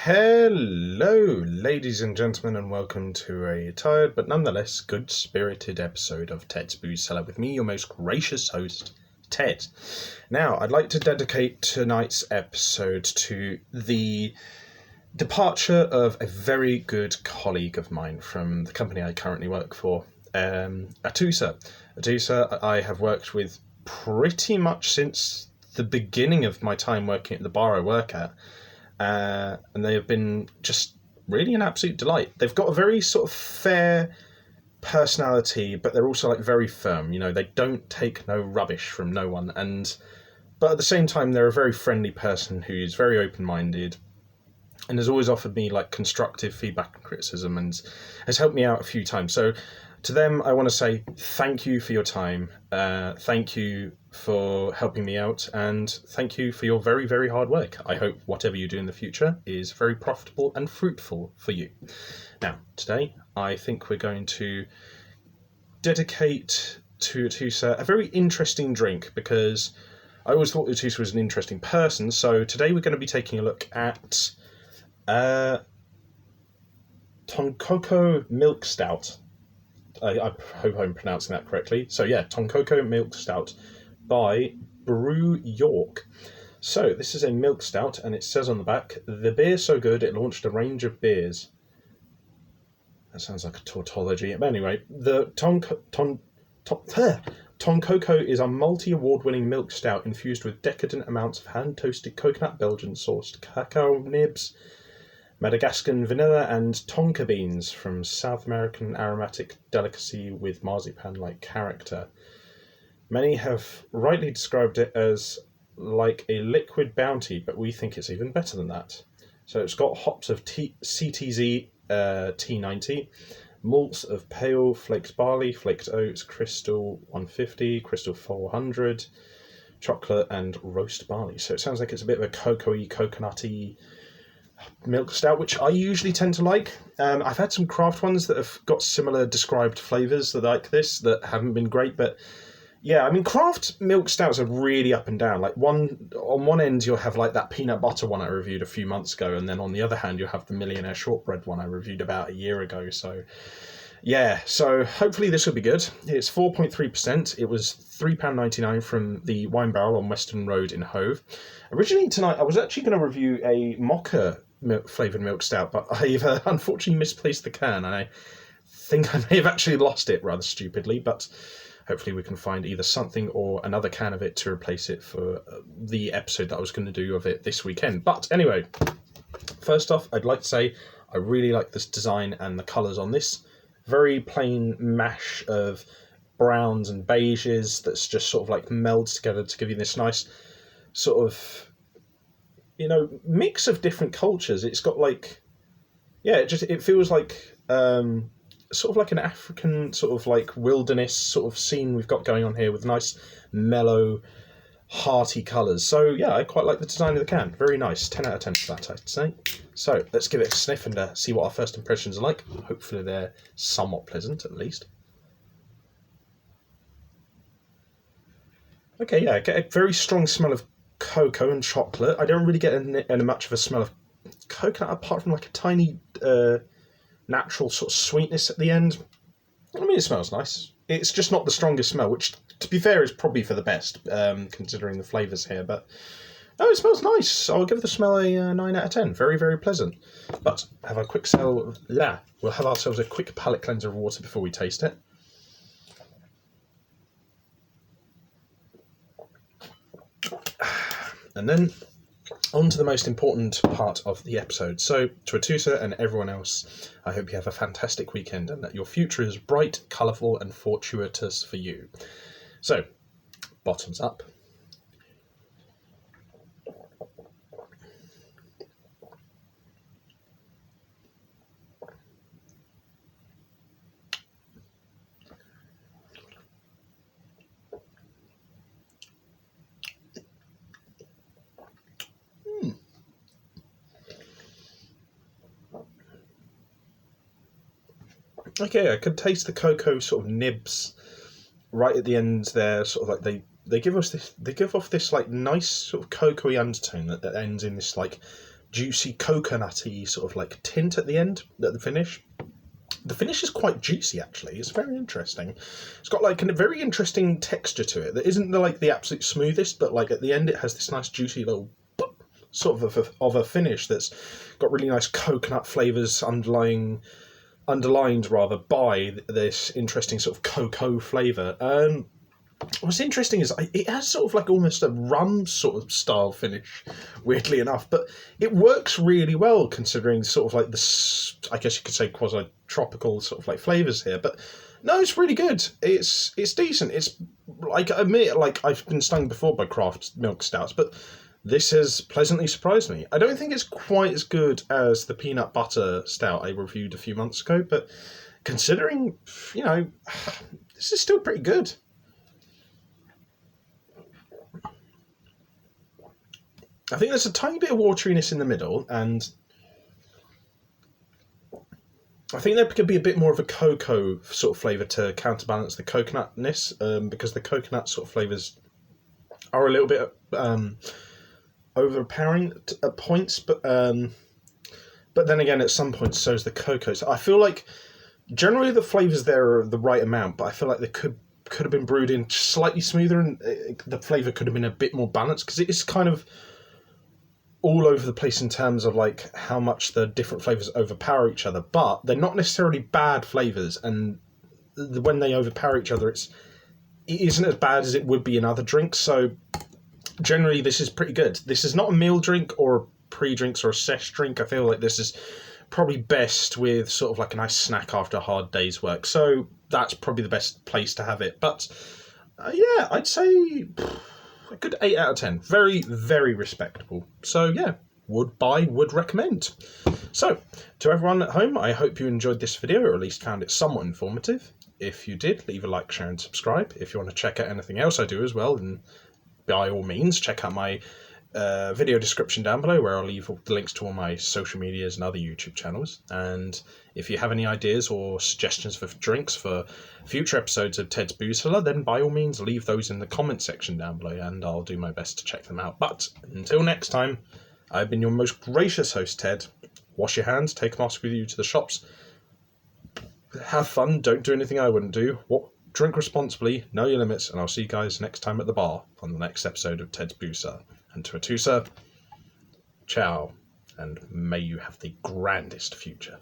Hello, ladies and gentlemen, and welcome to a tired but nonetheless good-spirited episode of Ted's Brew Cellar with me, your most gracious host, Ted. Now, I'd like to dedicate tonight's episode to the departure of a very good colleague of mine from the company I currently work for, Atusa. Atusa, I have worked with pretty much since the beginning of my time working at the bar I work at. And they have been just really an absolute delight. They've got a very sort of fair personality, but they're also like very firm. You know, they don't take no rubbish from no one. But at the same time, they're a very friendly person who's very open-minded and has always offered me like constructive feedback and criticism and has helped me out a few times. So to them, I want to say thank you for your time. Thank you for helping me out, and thank you for your very, very hard work. I hope whatever you do in the future is very profitable and fruitful for you. Now, today, I think we're going to dedicate to Atusa a very interesting drink, because I always thought Atusa was an interesting person. So today we're going to be taking a look at Tonkoko Milk Stout. I hope I'm pronouncing that correctly. So yeah, Tonkoko Milk Stout by Brew York. So this is a milk stout, and it says on the back, "The beer so good it launched a range of beers." That sounds like a tautology. But anyway, the Tonkoko is a multi-award-winning milk stout infused with decadent amounts of hand-toasted coconut Belgian-sourced cacao nibs, Madagascan vanilla, and tonka beans from South American aromatic delicacy with marzipan-like character. Many have rightly described it as like a liquid bounty, but we think it's even better than that. So it's got hops of CTZ T90, malts of pale flaked barley, flaked oats, crystal 150, crystal 400, chocolate, and roast barley. So it sounds like it's a bit of a cocoa-y, coconutty milk stout, which I usually tend to like. I've had some craft ones that have got similar described flavours that like this that haven't been great, but yeah, I mean, craft milk stouts are really up and down. Like on one end you'll have like that peanut butter one I reviewed a few months ago, and then on the other hand you'll have the millionaire shortbread one I reviewed about a year ago. So yeah, so hopefully this will be good. It's 4.3%. It was £3.99 from the Wine Barrel on Western Road in Hove. Originally tonight I was actually going to review a mocha flavoured milk stout, but I've unfortunately misplaced the can, and I think I may have actually lost it rather stupidly, but hopefully we can find either something or another can of it to replace it for the episode that I was going to do of it this weekend. But anyway, first off, I'd like to say I really like this design and the colours on this. Very plain mash of browns and beiges that's just sort of like melds together to give you this nice sort of, you know, mix of different cultures. It's got like, yeah, it feels like sort of like an African sort of like wilderness sort of scene we've got going on here with nice mellow hearty colours. So yeah, I quite like the design of the can. Very nice. 10 out of 10 for that, I'd say. So let's give it a sniff and see what our first impressions are like. Hopefully they're somewhat pleasant at least. Okay, yeah, I get a very strong smell of cocoa and chocolate. I don't really get any much of a smell of coconut apart from like a tiny natural sort of sweetness at the end. I mean, it smells nice. It's just not the strongest smell, which, to be fair, is probably for the best, considering the flavours here. But no, it smells nice. I'll give the smell a 9 out of 10. Very, very pleasant. But have a quick we'll have ourselves a quick palate cleanser of water before we taste it. And then on to the most important part of the episode. So, to Atusa and everyone else, I hope you have a fantastic weekend and that your future is bright, colourful and fortuitous for you. So, bottoms up. Okay, I could taste the cocoa sort of nibs right at the end there. Sort of like they give off this like nice sort of cocoa-y undertone that ends in this like juicy coconutty sort of like tint at the end, at the finish. The finish is quite juicy, actually. It's very interesting. It's got like a very interesting texture to it that isn't like the absolute smoothest, but like at the end it has this nice juicy little sort of a finish that's got really nice coconut flavours underlined rather by this interesting sort of cocoa flavour. What's interesting is it has sort of like almost a rum sort of style finish, weirdly enough, but it works really well considering sort of like this, I guess you could say quasi-tropical sort of like flavours here. But no, it's really good. It's decent. It's like, I admit, like I've been stung before by craft milk stouts, but this has pleasantly surprised me. I don't think it's quite as good as the peanut butter stout I reviewed a few months ago, but considering, you know, this is still pretty good. I think there's a tiny bit of wateriness in the middle, and I think there could be a bit more of a cocoa sort of flavour to counterbalance the coconutness, because the coconut sort of flavours are a little bit overpowering at points, but then again, at some points, so is the cocoa. So I feel like generally the flavours there are the right amount, but I feel like they could have been brewed in slightly smoother, and the flavour could have been a bit more balanced, because it is kind of all over the place in terms of like how much the different flavours overpower each other, but they're not necessarily bad flavours, and when they overpower each other, it isn't as bad as it would be in other drinks. So generally this is pretty good. This is not a meal drink or a pre-drinks or a sesh drink. I feel like this is probably best with sort of like a nice snack after a hard day's work, so that's probably the best place to have it. But yeah, I'd say a good 8 out of 10. Very, very respectable. So yeah, would recommend. So to everyone at home, I hope you enjoyed this video, or at least found it somewhat informative. If you did, leave a like, share and subscribe. If you want to check out anything else I do as well, then by all means check out my video description down below, where I'll leave the links to all my social medias and other YouTube channels. And if you have any ideas or suggestions for drinks for future episodes of Ted's Brew Cellar, then by all means leave those in the comment section down below, and I'll do my best to check them out. But until next time, I've been your most gracious host, Ted. Wash your hands, take a mask with you to the shops, have fun, don't do anything I wouldn't do, drink responsibly, know your limits, and I'll see you guys next time at the bar on the next episode of Ted's Brew Cellar. And to Atusa, ciao, and may you have the grandest future.